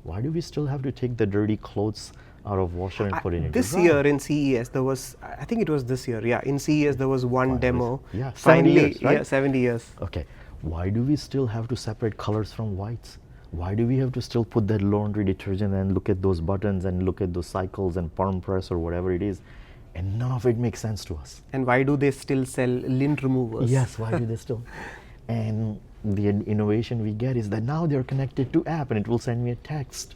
Why do we still have to take the dirty clothes out of washer and put it in this dryer? year in CES, there was, I think it was this year, in CES there was one demo. Yeah, 70 Finally, years, right? 70 years. Okay, why do we still have to separate colors from whites? Why do we have to still put that laundry detergent and look at those buttons and look at those cycles and perm press or whatever it is? And none of it makes sense to us. And why do they still sell lint removers? Yes, why do they still? And the innovation we get is that now they're connected to app, and it will send me a text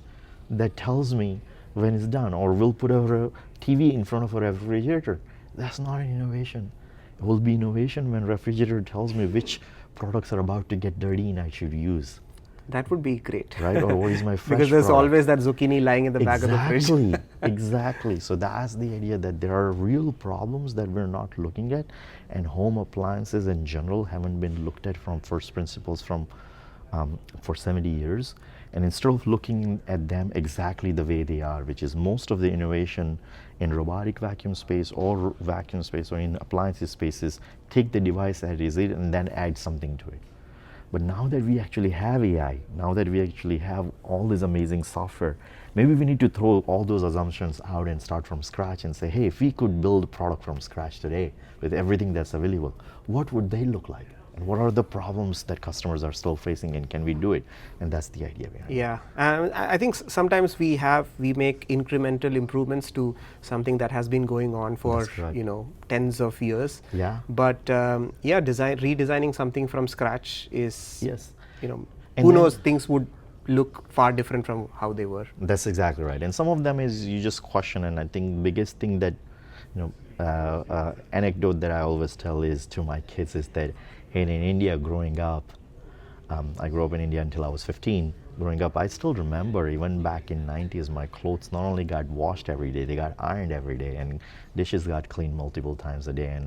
that tells me when it's done, or we'll put a TV in front of a refrigerator That's not an innovation. It will be innovation when refrigerator tells me which products are about to get dirty and I should use. That would be great. Right? Or what is my fresh Because there's product? always that zucchini lying in the back of the fridge. Exactly, exactly. So that's the idea, that there are real problems that we're not looking at, and home appliances in general haven't been looked at from first principles for 70 years. And instead of looking at them exactly the way they are, which is most of the innovation in robotic vacuum space or vacuum space or in appliances spaces, take the device as is it and then add something to it. But now that we actually have AI, now that we actually have all this amazing software, maybe we need to throw all those assumptions out and start from scratch and say, hey, if we could build a product from scratch today with everything that's available, what would they look like? And what are the problems that customers are still facing, and can we do it? And that's the idea behind it. Yeah, I think sometimes we make incremental improvements to something that has been going on for tens of years. Yeah. But redesigning something from scratch is Yes. And And who then- knows, things would look far different from how they were. That's exactly right. And some of them is you just question, and I think biggest thing that, anecdote that I always tell is to my kids is that, hey, in India growing up, I grew up in India until I was 15. Growing up, I still remember even back in 90s, my clothes not only got washed every day, they got ironed every day, and dishes got cleaned multiple times a day,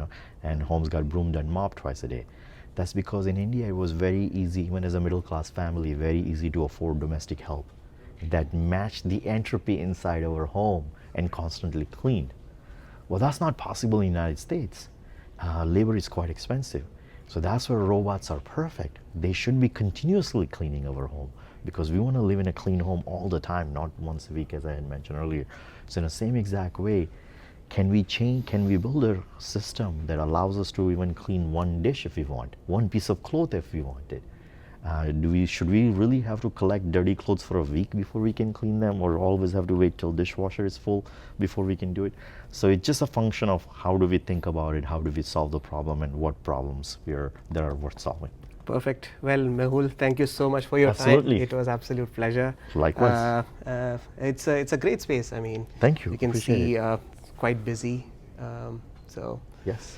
and homes got broomed and mopped twice a day. That's because in India, it was very easy, even as a middle class family, very easy to afford domestic help that matched the entropy inside our home and constantly cleaned. Well, that's not possible in the United States. Labor is quite expensive. So that's where robots are perfect. They should be continuously cleaning our home, because we want to live in a clean home all the time, not once a week, as I had mentioned earlier. So in the same exact way, can we build a system that allows us to even clean one dish if we want, one piece of cloth if we want it? Should we really have to collect dirty clothes for a week before we can clean them, or always have to wait till dishwasher is full before we can do it? So it's just a function of how do we think about it, how do we solve the problem, and what problems that are worth solving. Perfect. Well, Mehul, thank you so much for your Absolutely. time. It was absolute pleasure. Likewise. It's a great space. I mean, Thank you. You can Appreciate see it. quite busy. So Yes.